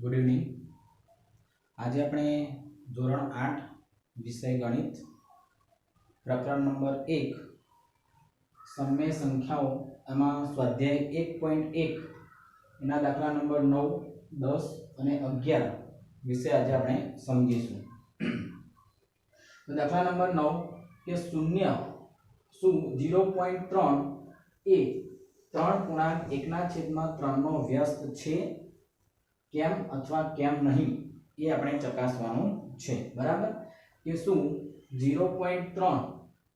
Good evening. आज આપણે ધોરણ 8 વિષય ગણિત પ્રકરણ નંબર 1 સમય સંખ્યાઓ એમાં સ્વાધ્યાય 1.1 એના દાખલા નંબર 9, 10 અને 11 વિશે આજે આપણે સમજીશું। તો દાખલા નંબર 9 કે 0.3 એ 3.1/3 નો વ્યસ્ત છે કેમ અથવા કેમ નહીં એ આપણે ચકાસવાનું છે। બરાબર કે શું 0.3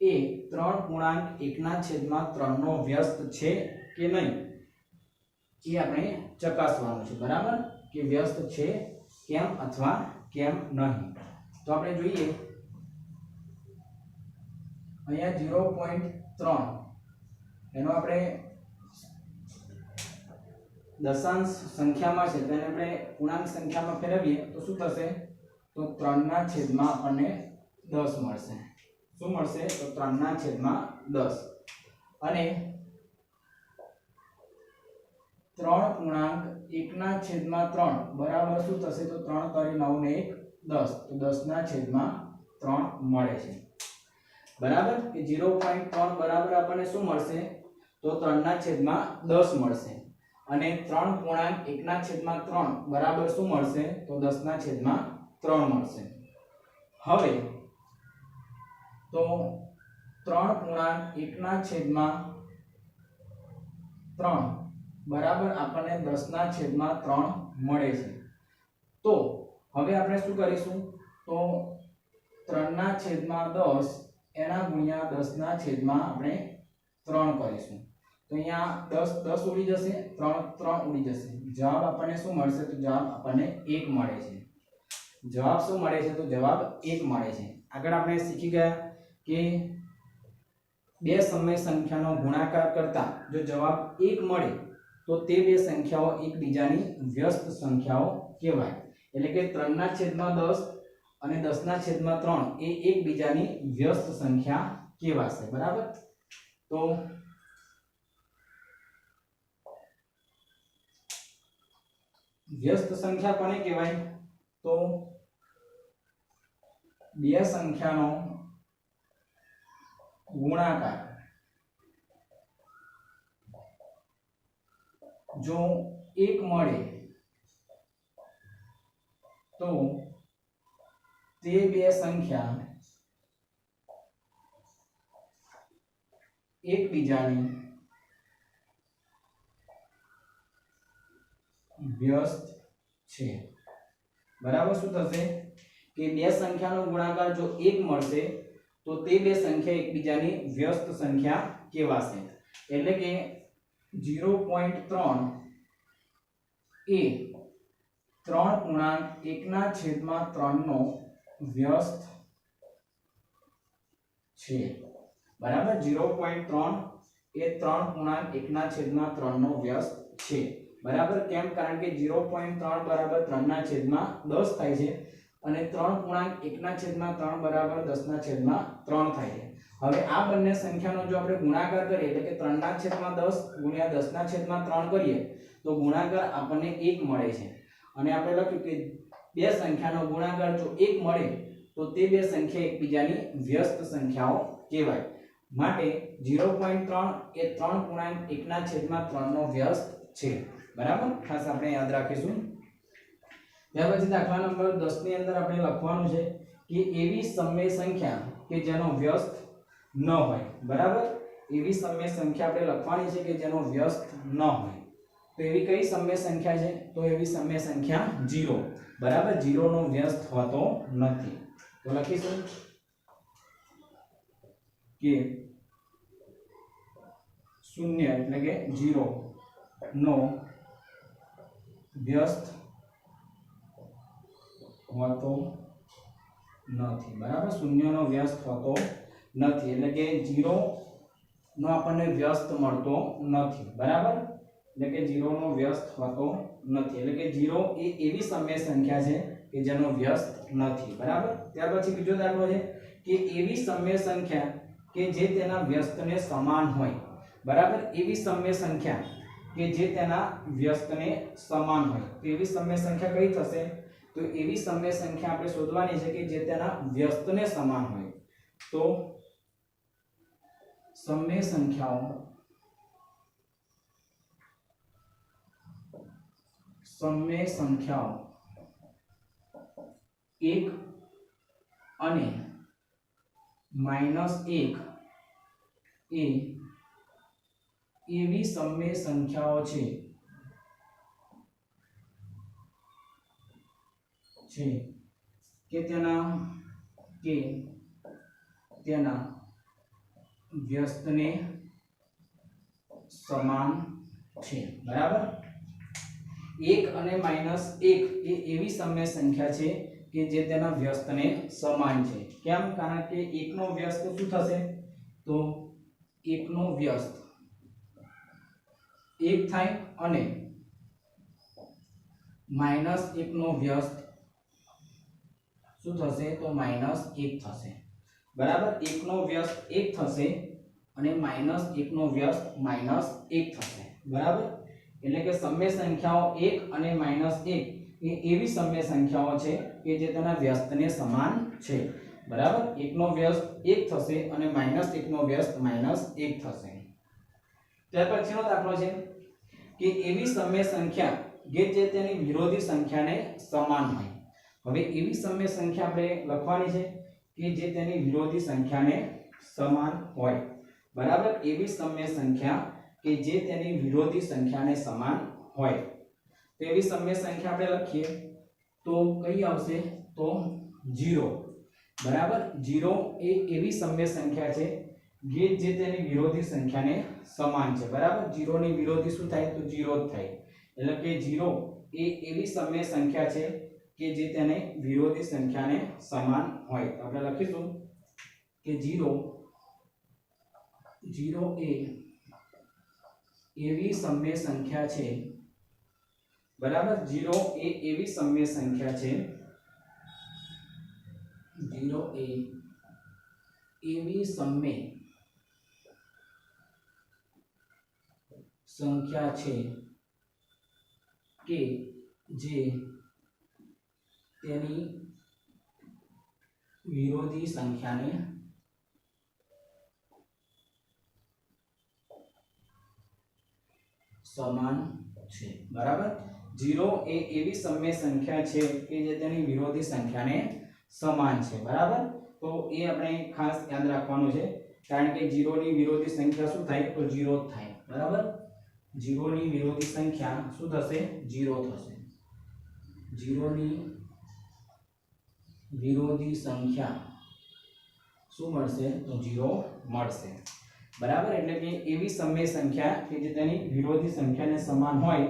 એ 3.1/3 નો વ્યસ્ત છે કે નહીં એ આપણે ચકાસવાનું છે। બરાબર કે વ્યસ્ત છે કેમ અથવા કેમ નહીં। તો આપણે જોઈએ અહીંયા 0.3 એનો આપણે दशांश संख्या में है तो આપણે पूर्णांक संख्या में फेरवीए तो શું થશે તો 3/10 આપણને 10 મળશે। શું મળશે તો 3/10 અને 3.1/3 બરાબર શું થશે તો 3 * 9 ને 1 10 તો 10/3 મળે છે। બરાબર કે 0.3 બરાબર આપણને શું મળશે તો 3/10 મળશે અને 3.1/3 બરાબર શું મળશે તો 10/3 મળશે। હવે તો 3.1/3 બરાબર આપણને 10/3 મળે છે। તો હવે આપણે શું કરીશું તો 3/10 એના ગુણ્યા 10/3 આપણે 3 કરીશું। तो यहाँ 10 उड़ी जैसे 3 उड़ी जैसे जवाब अपने शू मळशे तो जवाब अपने 1 मळे छे। जवाब शू मळे छे तो जवाब 1 मळे छे। आगळ आपणे शीखी गया कि बे समय संख्यानो गुणाकार करता जो जवाब 1 मळे तो ते बे संख्याओ एकबीजानी व्यस्त संख्याओ कहेवाय। એટલે કે 3/10 અને 10/3 એ એકબીજાની વ્યસ્ત સંખ્યા કહેવાશે। બરાબર તો व्यस्त संख्या कोने कहेवाय तो बे संख्यानो गुणाकार जो 1 मळे तो ते बे संख्या एकबीजानी व्यस्त छे। बराबर શું થશે કે બે સંખ્યાનો ગુણાકાર જો 1 મળશે તો તે બે સંખ્યા એકબીજાની વ્યસ્ત સંખ્યા કહેવાશે। એટલે કે 0.3 એ 3.1/3 નો વ્યસ્ત છે। બરાબર 0.3 એ 3.1/3 નો વ્યસ્ત છે। बराबर केम कारण के 0.3 बराबर 3/10 थाय छे અને 3.1/3 बराबर 10/3 थाय छे। હવે આ બંને સંખ્યાનો જો આપણે ગુણાકાર કરીએ એટલે કે 3/10 ગુણ્યા 10/3 કરીએ તો ગુણાકાર આપણને 1 મળે છે। અને આપણે લખ્યું કે બે સંખ્યાનો ગુણાકાર જો 1 મળે તો તે બે સંખ્યા એકબીજાની વ્યસ્ત સંખ્યાઓ કહેવાય। માટે 0.3 એ 3.1/3 નો વ્યસ્ત છે। बराबर खास આપણે યાદ રાખીશું। ત્યાર પછી દાખલા નંબર 10 ની અંદર આપણે લખવાનું છે કે એવી સમય સંખ્યા કે જેનો વ્યસ્ત ન હોય। બરાબર એવી સમય સંખ્યા આપણે લખવાની છે કે જેનો વ્યસ્ત ન હોય। તો એવી કઈ સમય સંખ્યા છે તો એવી સમય સંખ્યા 0। બરાબર 0 નો વ્યસ્ત હોતો નથી। તો લખીશું કે 0 એટલે કે 0 નો व्यस्त होतो નથી। बराबर 0 નો વ્યસ્ત હોતો નથી એટલે કે 0 નો આપણને વ્યસ્ત મળતો નથી। બરાબર એટલે કે 0 નો વ્યસ્ત હોતો નથી એટલે કે 0 એ એવી સમય સંખ્યા છે કે જેનો વ્યસ્ત નથી। બરાબર ત્યાર પછી બીજો દાખલો છે કે એવી સમય સંખ્યા કે જે તેના વ્યસ્તને સમાન હોય। બરાબર એવી સમય સંખ્યા કે જે તેના વ્યસ્તને સમાન હોય। તો એવી સમય સંખ્યા કઈ થશે? તો એવી સમય સંખ્યા આપણે શોધવાની છે કે જે તેના વ્યસ્તને સમાન હોય। તો સમય સંખ્યાઓ 1 અને -1 એ એવી સમય સંખ્યાઓ છે કે તેના વ્યસ્તને સમાન છે। બરાબર। 1 અને -1 એ એવી સમય સંખ્યા છે કે જે તેના વ્યસ્તને સમાન છે। કેમ? કારણ કે 1 નો વ્યસ્ત શું થશે? તો 1 નો વ્યસ્ત 1 થાય અને -1 નો વ્યસ્ત શું થશે? તો -1 થશે। બરાબર। 1 નો વ્યસ્ત 1 થશે અને -1 નો વ્યસ્ત -1 થશે। બરાબર। એટલે કે સમય સંખ્યાઓ 1 અને -1 એ એવી સમય સંખ્યાઓ છે કે જે તેના વ્યસ્તને સમાન છે। બરાબર। 1 નો વ્યસ્ત 1 થશે અને -1 નો વ્યસ્ત -1 થશે। ત્યાર પછીનો દાખલો છે કે એવી સમય સંખ્યા કે જે તેની વિરોધી સંખ્યાને સમાન હોય। હવે એવી સમય સંખ્યા આપણે લખવાની છે કે જે તેની વિરોધી સંખ્યાને સમાન હોય। બરાબર। એવી સમય સંખ્યા કે જે તેની વિરોધી સંખ્યાને સમાન હોય। તો એવી સમય સંખ્યા આપણે લખીએ તો કઈ આવશે? તો 0। બરાબર। 0 એ એવી સમય સંખ્યા છે કે જે તેની વિરોધી સંખ્યાને સમાન છે। બરાબર। 0 ની વિરોધી શું થાય? તો 0 જ થાય। એટલે કે 0 એ એવી સમય સંખ્યા છે કે જે તેને વિરોધી સંખ્યાને સમાન હોય। તો આપણે લખીશું કે 0 એ એવી સમય સંખ્યા છે। બરાબર। 0 એ એવી સમય સંખ્યા છે 0 એ એવી સમય સંખ્યા છે કે જે તેની વિરોધી સંખ્યાને સમાન છે। બરાબર। 0 એ એવી સમય સંખ્યા છે કે જે તેની વિરોધી સંખ્યાને સમાન છે। બરાબર। તો એ આપણે ખાસ યાદ રાખવાનું છે કારણ કે 0 ની વિરોધી સંખ્યા શું થાય? તો 0 જ થાય। બરાબર। 0 ની વિરોધી સંખ્યા શું થશે? 0 થશે। 0 ની વિરોધી સંખ્યા શું મળશે? તો 0 મળશે। બરાબર। એટલે કે એવી સમય સંખ્યા કે જે તેની વિરોધી સંખ્યાને સમાન હોય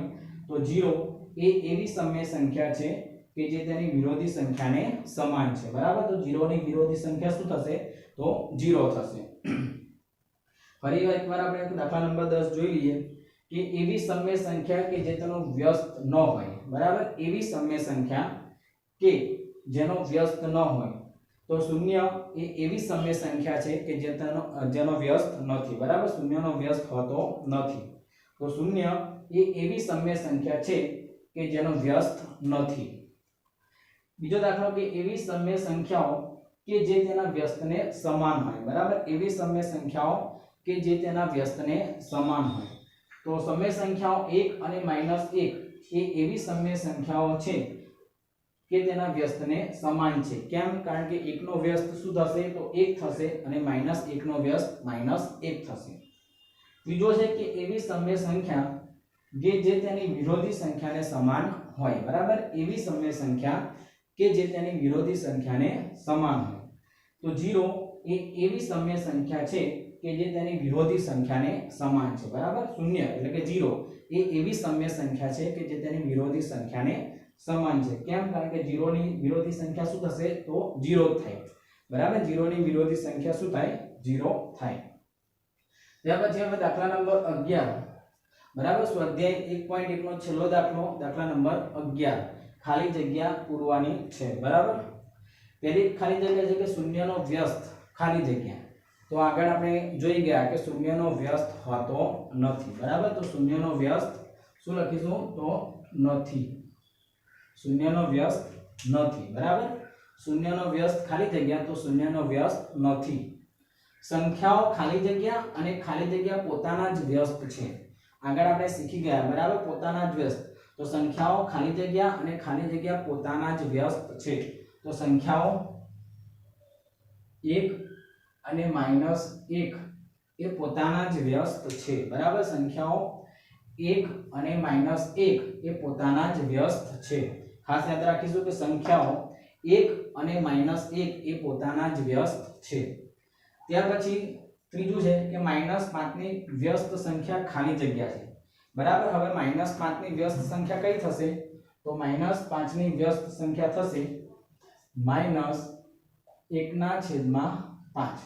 તો 0 એ એવી સમય સંખ્યા છે કે જે તેની વિરોધી સંખ્યાને સમાન છે। બરાબર। તો 0 ની વિરોધી સંખ્યા શું થશે? તો 0 થશે। ફરી એકવાર આપણે દાખલા નંબર 10 જોઈ લઈએ કે એવી સમય સંખ્યા કે જે તેનો વ્યસ્ત ન હોય। બરાબર। એવી સમય સંખ્યા કે જેનો વ્યસ્ત ન હોય। તો 0 એ એવી સમય સંખ્યા છે કે જેનો વ્યસ્ત નથી। બરાબર। 0 નો વ્યસ્ત હોતો નથી। તો 0 એ એવી સમય સંખ્યા છે કે જેનો વ્યસ્ત નથી। બીજો દાખલો કે એવી સમય સંખ્યાઓ કે જે તેના વ્યસ્તને સમાન હોય। બરાબર। એવી સમય સંખ્યાઓ કે જે તેના વ્યસ્તને સમાન હોય। તો સમય સંખ્યાઓ 1 અને -1 એ એવી સમય સંખ્યાઓ છે કે તેના વ્યસ્તને સમાન છે। કેમ? કારણ કે 1 નો વ્યસ્ત શું થશે? તો 1 થશે અને -1 નો વ્યસ્ત -1 થશે। બીજો છે કે એવી સમય સંખ્યા કે જે તેની વિરોધી સંખ્યાને સમાન હોય। બરાબર। એવી સમય સંખ્યા કે જે તેની વિરોધી સંખ્યાને સમાન હોય। તો 0 એ એવી સમય સંખ્યા છે કે જે તેની વિરોધી સંખ્યાને સમાન છે। બરાબર। 0 એટલે કે 0 એ એવી સમય સંખ્યા છે કે જે તેની વિરોધી સંખ્યાને સમાન છે। કેમ? કારણ કે 0 ની વિરોધી સંખ્યા શું થશે? તો 0 જ થાય। બરાબર। 0 ની વિરોધી સંખ્યા શું થાય? 0 થાય। ત્યાર પછી હવે દાખલા નંબર 11। બરાબર। સ્વાધ્યાય 1.1 નો છેલ્લો દાખલો દાખલા નંબર 11 ખાલી જગ્યા પૂરવાની છે। બરાબર। પહેલી ખાલી જગ્યા છે કે શૂન્યનો વ્યસ્ત ખાલી જગ્યા। तो આગળ આપણે જોઈ ગયા કે શૂન્યનો વ્યસ્ત હોતો નથી બરાબર તો શૂન્યનો વ્યસ્ત શું લખીશું તો નથી શૂન્યનો વ્યસ્ત નથી બરાબર શૂન્યનો વ્યસ્ત ખાલી જગ્યા તો શૂન્યનો વ્યસ્ત નથી સંખ્યાઓ ખાલી જગ્યા અને ખાલી જગ્યા પોતાના જ વ્યસ્ત છે આગળ આપણે શીખી ગયા બરાબર પોતાના જ વ્યસ્ત તો સંખ્યાઓ ખાલી જગ્યા અને ખાલી જગ્યા પોતાના જ વ્યસ્ત છે તો સંખ્યાઓ 1 અને -1 એ પોતાના જ વ્યસ્ત છે બરાબર સંખ્યાઓ 1 અને -1 એ પોતાના જ વ્યસ્ત છે ખાસ યાદ રાખીશું કે સંખ્યાઓ 1 અને -1 એ પોતાના જ વ્યસ્ત છે ત્યાર પછી ત્રીજું છે કે -5 ની વ્યસ્ત સંખ્યા ખાલી જગ્યા છે બરાબર હવે -5 ની વ્યસ્ત સંખ્યા કઈ થશે તો -5 ની વ્યસ્ત સંખ્યા થશે -1/5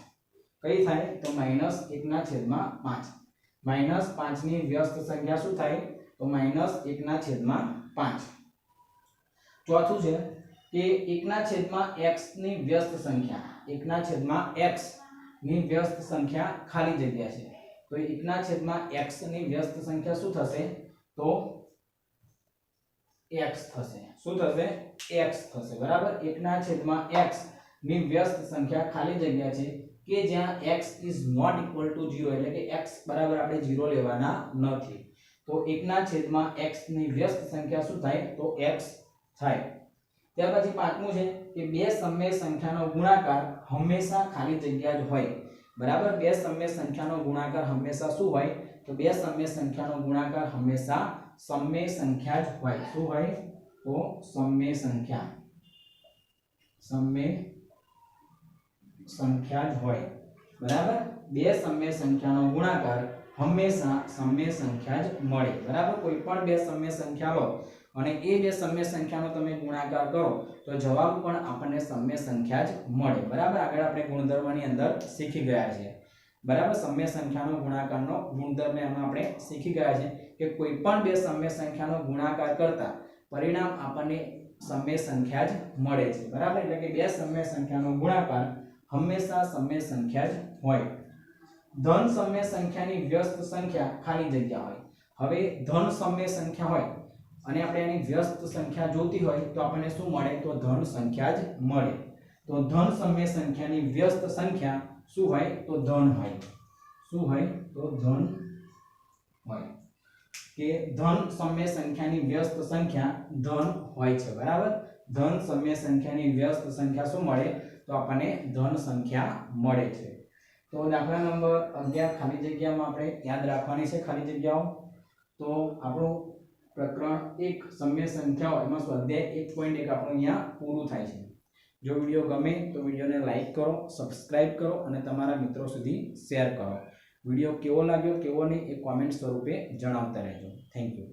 કઈ થાય તો -1/5 -5 ની વ્યસ્ત સંખ્યા શું થાય તો -1/5 ચોથું છે કે 1/x ની વ્યસ્ત સંખ્યા 1/x ની વ્યસ્ત સંખ્યા ખાલી જગ્યા છે તો 1/x ની વ્યસ્ત સંખ્યા શું થશે તો x થશે શું થશે x થશે બરાબર 1/x ની વ્યસ્ત સંખ્યા ખાલી જગ્યા છે કે જ્યાં x is not equal to 0 એટલે કે x બરાબર આપણે 0 લેવાના નથી તો 1/x ની વ્યસ્ત સંખ્યા શું થાય તો x થાય ત્યાર પછી પાંચમું છે કે બે સમય સંખ્યાનો ગુણાકાર હંમેશા ખાલી જગ્યા જ હોય બરાબર બે સમય સંખ્યાનો ગુણાકાર હંમેશા શું હોય તો બે સમય સંખ્યાનો ગુણાકાર હંમેશા સમય સંખ્યા જ હોય શું હોય તો સમય સંખ્યા જ હોય બરાબર બે સમય સંખ્યાનો ગુણાકાર હંમેશા સમય સંખ્યા જ મળે બરાબર કોઈ પણ બે સમય સંખ્યા લો અને એ બે સમય સંખ્યાનો તમે ગુણાકાર કરો તો જવાબ પણ આપણને સમય સંખ્યા જ મળે બરાબર આગળ આપણે ગુણધર્મની અંદર શીખી ગયા છે બરાબર સમય સંખ્યાનો ગુણાકારનો ગુણધર્મ એમાં આપણે શીખી ગયા છે કે કોઈ પણ બે સમય સંખ્યાનો ગુણાકાર કરતા પરિણામ આપણને સમય સંખ્યા જ મળે છે બરાબર એટલે કે બે સમય સંખ્યાનો ગુણાકાર હંમેશા સમય સંખ્યા જ હોય ધન સમય સંખ્યાની વ્યસ્ત સંખ્યા ખાલી જગ્યા હોય હવે ધન સમય સંખ્યા હોય અને આપણે એની વ્યસ્ત સંખ્યા જોતી હોય તો આપણને શું મળે તો ધન સંખ્યા જ મળે તો ધન સમય સંખ્યાની વ્યસ્ત સંખ્યા શું હોય તો ધન હોય શું હોય તો ધન હોય કે ધન સમય સંખ્યાની વ્યસ્ત સંખ્યા ધન હોય છે બરાબર ધન સમય સંખ્યાની વ્યસ્ત સંખ્યા શું મળે તો આપણને ધન સંખ્યા મળે છે તો દાખલા નંબર 11 ખાલી જગ્યામાં આપણે યાદ રાખવાની છે ખાલી જગ્યાઓ તો આપણું પ્રકરણ 1 સમય સંખ્યાઓ એમાં સ્વાધ્યાય 1.1 આપણું અહીંયા પૂરું થાય છે જો વિડિયો ગમે તો વિડિયોને લાઈક કરો સબસ્ક્રાઇબ કરો અને તમારા મિત્રો સુધી શેર કરો વિડિયો કેવો લાગ્યો કેવો નહીં એ કોમેન્ટ સ્વરૂપે જણાવતા રહેજો થેન્ક યુ